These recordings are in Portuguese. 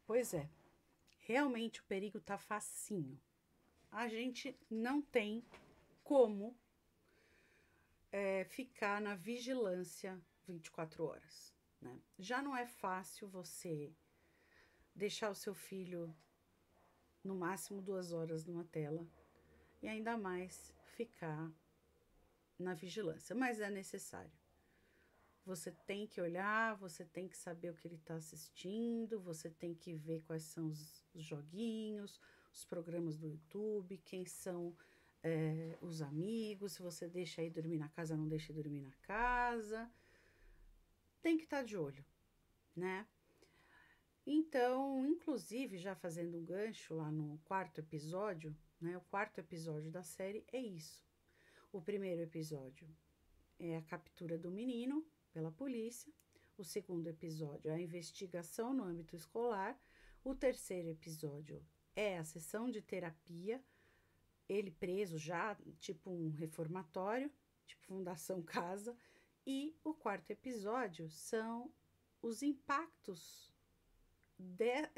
Pois é, realmente o perigo tá facinho. A gente não tem como ficar na vigilância 24 horas, né? Já não é fácil você deixar o seu filho no máximo 2 horas numa tela e ainda mais ficar na vigilância, mas é necessário. Você tem que olhar, você tem que saber o que ele está assistindo, você tem que ver quais são os joguinhos, os programas do YouTube, quem são os amigos, se você deixa aí dormir na casa, não deixa dormir na casa. Tem que estar de olho, né? Então, inclusive, já fazendo um gancho lá no quarto episódio, né? O quarto episódio da série é isso. O primeiro episódio é a captura do menino pela polícia. O segundo episódio é a investigação no âmbito escolar. O terceiro episódio é a sessão de terapia, ele preso já, tipo um reformatório, tipo Fundação Casa. E o quarto episódio são os impactos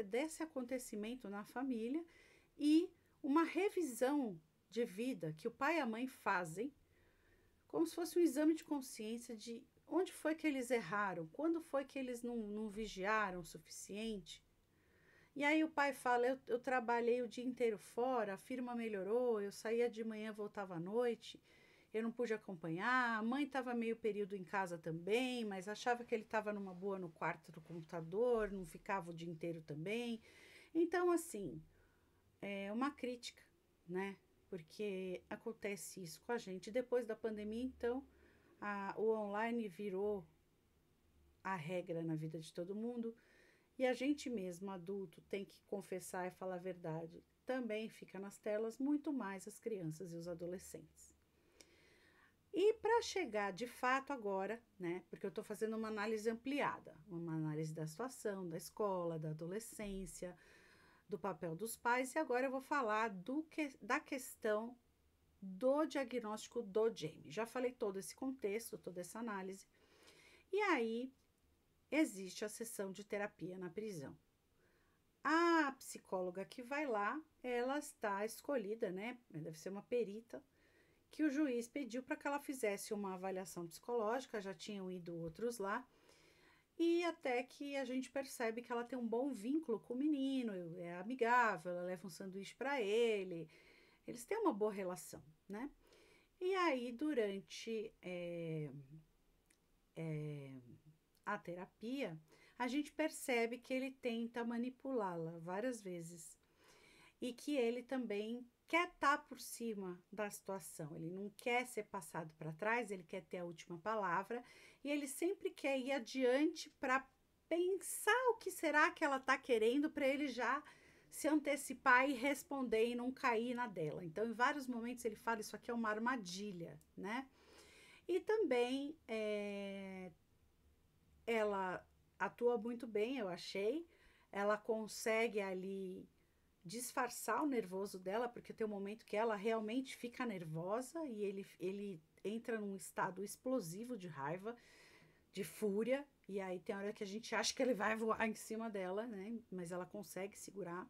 desse acontecimento na família e uma revisão de vida que o pai e a mãe fazem, como se fosse um exame de consciência de onde foi que eles erraram, quando foi que eles não vigiaram o suficiente. E aí o pai fala, eu trabalhei o dia inteiro fora, a firma melhorou, eu saía de manhã, voltava à noite, eu não pude acompanhar, a mãe estava meio período em casa também, mas achava que ele estava numa boa no quarto do computador, não ficava o dia inteiro também. Então, assim, é uma crítica, né? Porque acontece isso com a gente. Depois da pandemia, então, o online virou a regra na vida de todo mundo. E a gente mesmo, adulto, tem que confessar e falar a verdade. Também fica nas telas muito mais as crianças e os adolescentes. E para chegar de fato agora, né? Porque eu estou fazendo uma análise ampliada, uma análise da situação, da escola, da adolescência, do papel dos pais, e agora eu vou falar da questão do diagnóstico do Jamie. Já falei todo esse contexto, toda essa análise. E aí existe a sessão de terapia na prisão. A psicóloga que vai lá, ela está escolhida, né? Deve ser uma perita, que o juiz pediu para que ela fizesse uma avaliação psicológica, já tinham ido outros lá, e até que a gente percebe que ela tem um bom vínculo com o menino, é amigável, ela leva um sanduíche para ele, eles têm uma boa relação, né? E aí, durante a terapia, a gente percebe que ele tenta manipulá-la várias vezes e que ele também quer estar por cima da situação, ele não quer ser passado para trás, ele quer ter a última palavra e ele sempre quer ir adiante para pensar o que será que ela está querendo para ele já se antecipar e responder e não cair na dela. Então, em vários momentos ele fala, isso aqui é uma armadilha, né? E também ela atua muito bem, eu achei. Ela consegue ali disfarçar o nervoso dela, porque tem um momento que ela realmente fica nervosa e ele entra num estado explosivo de raiva, de fúria, e aí tem hora que a gente acha que ele vai voar em cima dela, né? Mas ela consegue segurar.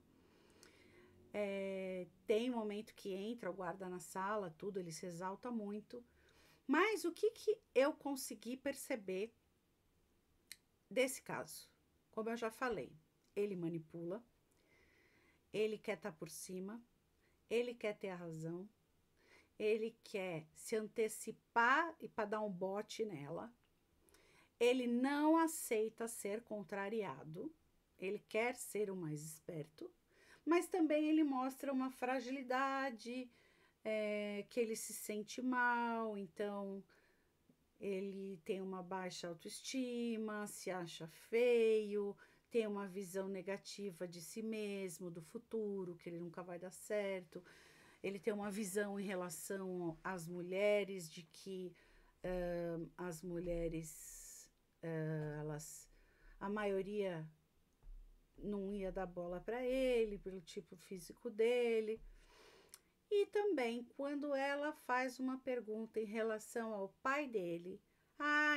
Tem um momento que entra o guarda na sala, tudo, ele se exalta muito. Mas o que eu consegui perceber desse caso? Como eu já falei, ele manipula, ele quer estar por cima, ele quer ter a razão, ele quer se antecipar e para dar um bote nela. Ele não aceita ser contrariado, ele quer ser o mais esperto, mas também ele mostra uma fragilidade, que ele se sente mal, então ele tem uma baixa autoestima, se acha feio, tem uma visão negativa de si mesmo, do futuro, que ele nunca vai dar certo. Ele tem uma visão em relação às mulheres, de que as mulheres, elas, a maioria não ia dar bola para ele, pelo tipo físico dele. E também quando ela faz uma pergunta em relação ao pai dele,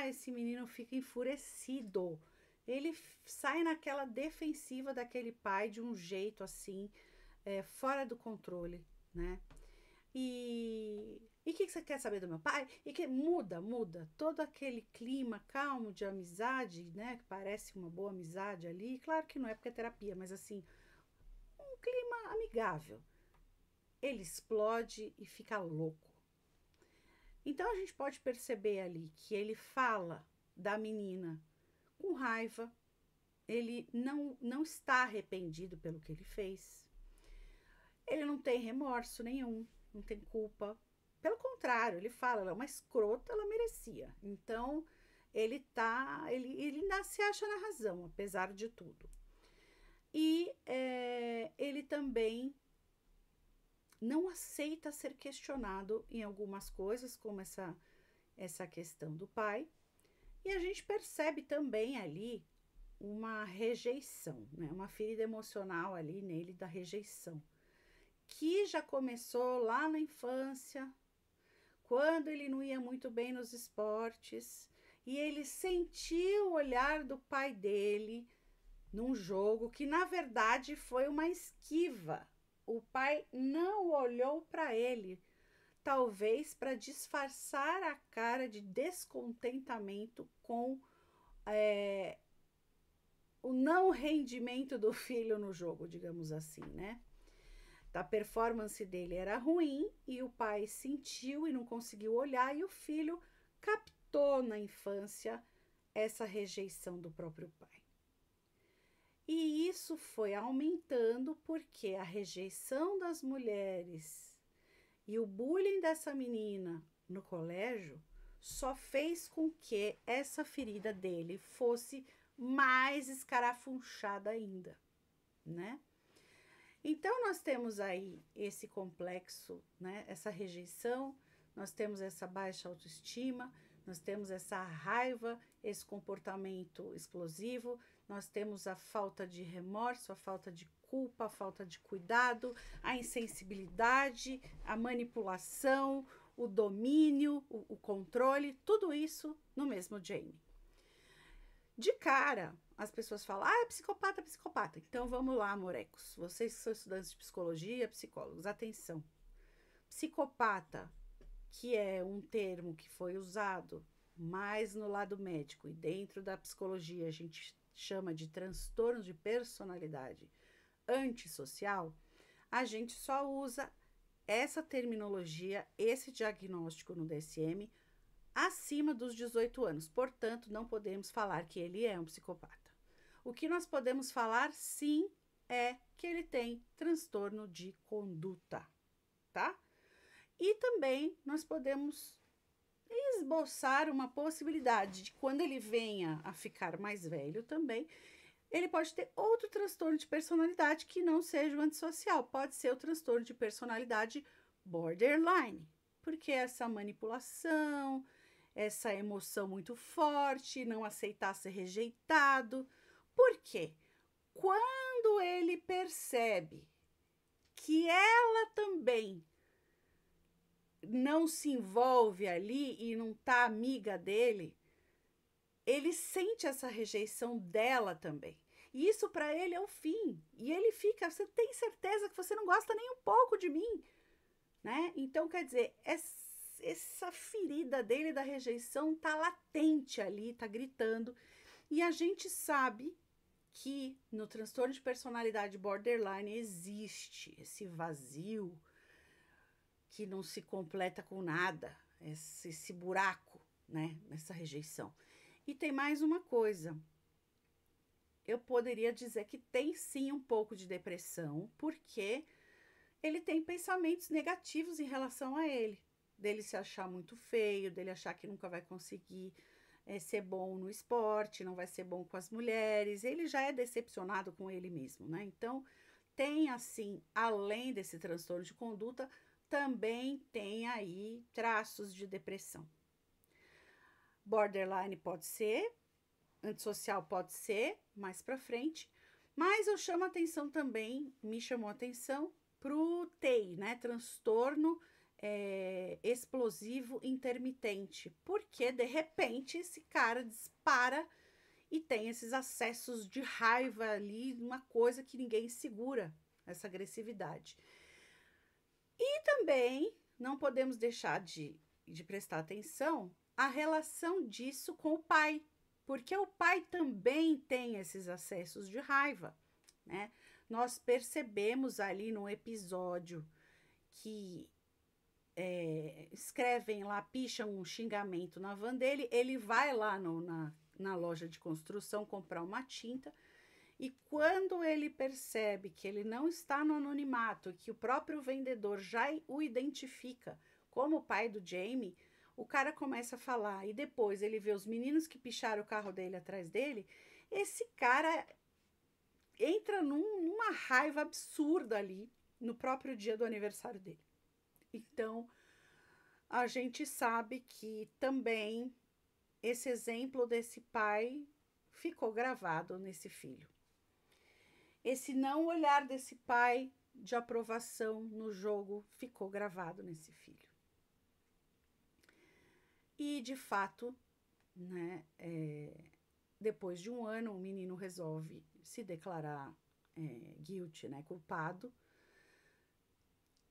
esse menino fica enfurecido, ele sai naquela defensiva daquele pai de um jeito assim, fora do controle, né? E o que você quer saber do meu pai? E que muda todo aquele clima calmo de amizade, né? Que parece uma boa amizade ali. Claro que não é porque é terapia, mas assim, um clima amigável. Ele explode e fica louco. Então a gente pode perceber ali que ele fala da menina com raiva, ele não está arrependido pelo que ele fez, ele não tem remorso nenhum, não tem culpa. Pelo contrário, ele fala, ela é uma escrota, ela merecia. Então ele ainda se acha na razão, apesar de tudo. E ele também não aceita ser questionado em algumas coisas, como essa questão do pai. E a gente percebe também ali uma rejeição, né? Uma ferida emocional ali nele da rejeição, que já começou lá na infância, quando ele não ia muito bem nos esportes, e ele sentiu o olhar do pai dele num jogo que na verdade foi uma esquiva. O pai não olhou para ele, talvez para disfarçar a cara de descontentamento com o não rendimento do filho no jogo, digamos assim, né? A performance dele era ruim e o pai sentiu e não conseguiu olhar, e o filho captou na infância essa rejeição do próprio pai. E isso foi aumentando porque a rejeição das mulheres e o bullying dessa menina no colégio só fez com que essa ferida dele fosse mais escarafunchada ainda, né? Então nós temos aí esse complexo, né? Essa rejeição, nós temos essa baixa autoestima, nós temos essa raiva, esse comportamento explosivo, nós temos a falta de remorso, a falta de culpa, a falta de cuidado, a insensibilidade, a manipulação, o domínio, o controle, tudo isso no mesmo Jamie. De cara, as pessoas falam, é psicopata, psicopata. Então vamos lá, morecos. Vocês que são estudantes de psicologia, psicólogos, atenção. Psicopata, que é um termo que foi usado mais no lado médico e dentro da psicologia a gente chama de transtorno de personalidade antissocial, a gente só usa essa terminologia, esse diagnóstico no DSM acima dos 18 anos. Portanto, não podemos falar que ele é um psicopata. O que nós podemos falar, sim, é que ele tem transtorno de conduta, tá? E também nós podemos esboçar uma possibilidade de quando ele venha a ficar mais velho também, ele pode ter outro transtorno de personalidade que não seja o antissocial. Pode ser o transtorno de personalidade borderline, porque essa manipulação, essa emoção muito forte, não aceitar ser rejeitado. Por quê? Quando ele percebe que ela também não se envolve ali e não tá amiga dele, ele sente essa rejeição dela também. E isso para ele é o fim. E ele fica, você tem certeza que você não gosta nem um pouco de mim, né? Então, quer dizer, essa ferida dele da rejeição tá latente ali, tá gritando. E a gente sabe que no transtorno de personalidade borderline existe esse vazio que não se completa com nada, esse buraco, né, nessa rejeição. E tem mais uma coisa. Eu poderia dizer que tem sim um pouco de depressão, porque ele tem pensamentos negativos em relação a ele. Dele se achar muito feio, dele achar que nunca vai conseguir ser bom no esporte, não vai ser bom com as mulheres. Ele já é decepcionado com ele mesmo, né? Então, tem assim, além desse transtorno de conduta, também tem aí traços de depressão. Borderline pode ser, antissocial pode ser, mais pra frente, mas eu chamo atenção também, me chamou atenção pro TEI, né, transtorno explosivo intermitente, porque de repente esse cara dispara e tem esses acessos de raiva ali, uma coisa que ninguém segura, essa agressividade. E também não podemos deixar de prestar atenção a relação disso com o pai, porque o pai também tem esses acessos de raiva, né? Nós percebemos ali no episódio que escrevem lá, picham um xingamento na van dele, ele vai lá na loja de construção comprar uma tinta, e quando ele percebe que ele não está no anonimato, que o próprio vendedor já o identifica como o pai do Jamie, o cara começa a falar, e depois ele vê os meninos que picharam o carro dele atrás dele, esse cara entra numa raiva absurda ali, no próprio dia do aniversário dele. Então, a gente sabe que também esse exemplo desse pai ficou gravado nesse filho. Esse não olhar desse pai de aprovação no jogo ficou gravado nesse filho. E, de fato, né, depois de um ano, o menino resolve se declarar guilty, né, culpado.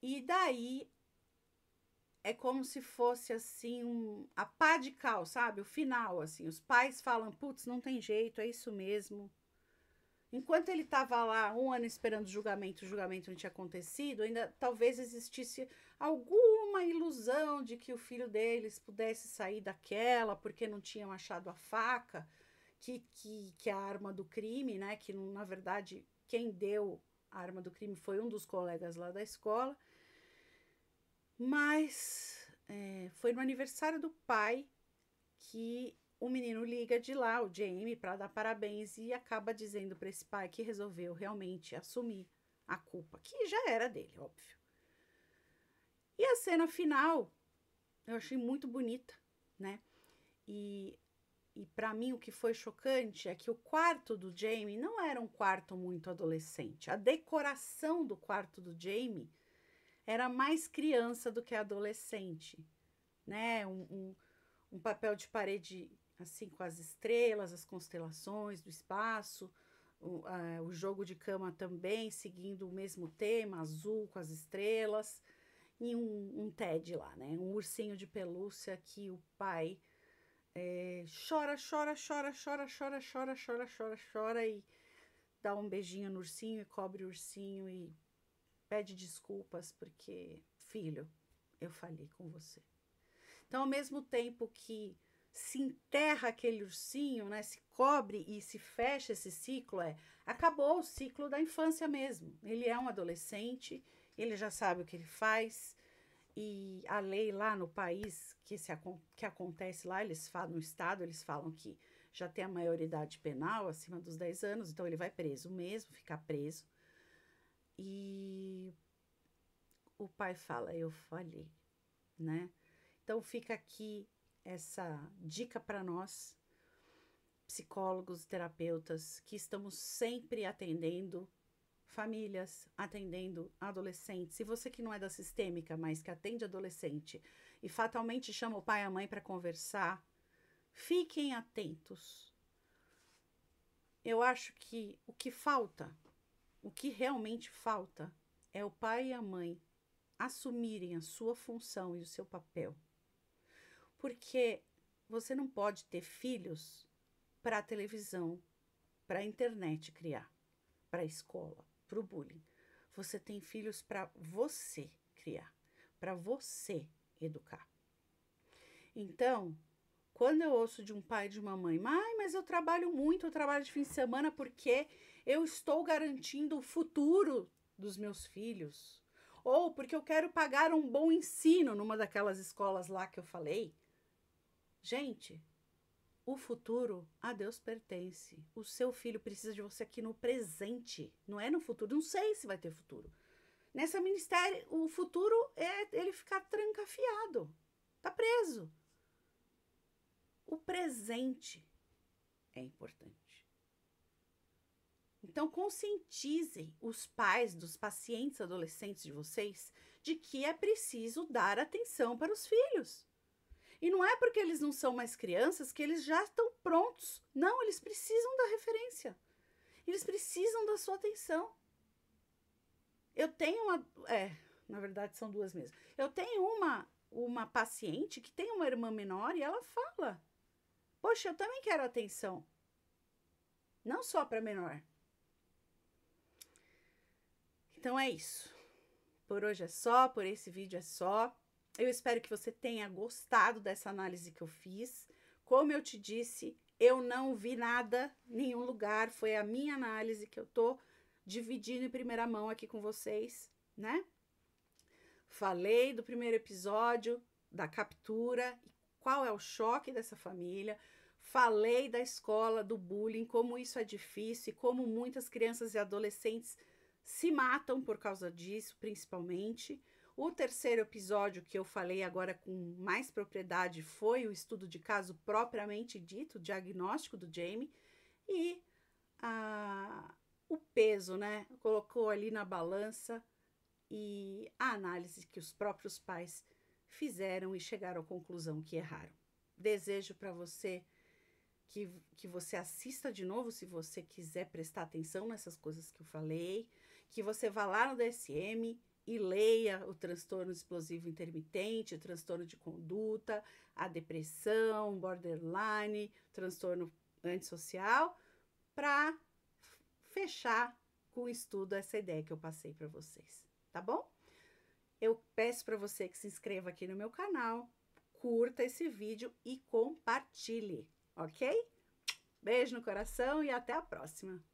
E daí é como se fosse assim a pá de cal, sabe? O final, assim. Os pais falam, putz, não tem jeito, é isso mesmo. Enquanto ele estava lá um ano esperando o julgamento não tinha acontecido, ainda talvez existisse alguma ilusão de que o filho deles pudesse sair daquela porque não tinham achado a faca, que é a arma do crime, né? Que na verdade quem deu a arma do crime foi um dos colegas lá da escola. Mas foi no aniversário do pai que o menino liga de lá, o Jamie, para dar parabéns e acaba dizendo para esse pai que resolveu realmente assumir a culpa, que já era dele, óbvio. E a cena final eu achei muito bonita, né? E para mim o que foi chocante é que o quarto do Jamie não era um quarto muito adolescente. A decoração do quarto do Jamie era mais criança do que adolescente, né? Um papel de parede assim com as estrelas, as constelações do espaço, o jogo de cama também seguindo o mesmo tema, azul com as estrelas, e um TED lá, né? Um ursinho de pelúcia que o pai chora e dá um beijinho no ursinho e cobre o ursinho e pede desculpas porque, filho, eu falhei com você. Então, ao mesmo tempo que se enterra aquele ursinho, né, se cobre e se fecha esse ciclo, acabou o ciclo da infância mesmo. Ele é um adolescente, ele já sabe o que ele faz, e a lei lá no país que acontece lá, eles falam, no estado, eles falam que já tem a maioridade penal acima dos 10 anos, então ele vai preso mesmo, ficar preso. E o pai fala, eu falhei, né? Então fica aqui essa dica para nós, psicólogos, terapeutas, que estamos sempre atendendo famílias, atendendo adolescentes. Se você que não é da sistêmica, mas que atende adolescente e fatalmente chama o pai e a mãe para conversar, fiquem atentos. Eu acho que o que falta, o que realmente falta, é o pai e a mãe assumirem a sua função e o seu papel. Porque você não pode ter filhos para a televisão, para a internet criar, para a escola, para o bullying. Você tem filhos para você criar, para você educar. Então, quando eu ouço de um pai e de uma mãe, mas eu trabalho muito, eu trabalho de fim de semana porque eu estou garantindo o futuro dos meus filhos. Ou porque eu quero pagar um bom ensino numa daquelas escolas lá que eu falei. Gente, o futuro a Deus pertence. O seu filho precisa de você aqui no presente, não é no futuro. Não sei se vai ter futuro. Nessa ministério, o futuro é ele ficar trancafiado, tá preso. O presente é importante. Então, conscientizem os pais dos pacientes adolescentes de vocês de que é preciso dar atenção para os filhos. E não é porque eles não são mais crianças que eles já estão prontos. Não, eles precisam da referência. Eles precisam da sua atenção. Eu tenho uma... na verdade são duas mesmo. Eu tenho uma paciente que tem uma irmã menor e ela fala: poxa, eu também quero atenção. Não só para menor. Então é isso. Por hoje é só, por esse vídeo é só. Eu espero que você tenha gostado dessa análise que eu fiz. Como eu te disse, eu não vi nada, nenhum lugar. Foi a minha análise que eu tô dividindo em primeira mão aqui com vocês, né? Falei do primeiro episódio, da captura, qual é o choque dessa família. Falei da escola, do bullying, como isso é difícil e como muitas crianças e adolescentes se matam por causa disso, principalmente. O terceiro episódio que eu falei agora com mais propriedade foi o estudo de caso propriamente dito, o diagnóstico do Jamie. E o peso, né? Colocou ali na balança e a análise que os próprios pais fizeram e chegaram à conclusão que erraram. Desejo para você que você assista de novo, se você quiser prestar atenção nessas coisas que eu falei, que você vá lá no DSM e leia o transtorno explosivo intermitente, o transtorno de conduta, a depressão, borderline, transtorno antissocial, para fechar com o estudo essa ideia que eu passei para vocês, tá bom? Eu peço para você que se inscreva aqui no meu canal, curta esse vídeo e compartilhe, ok? Beijo no coração e até a próxima!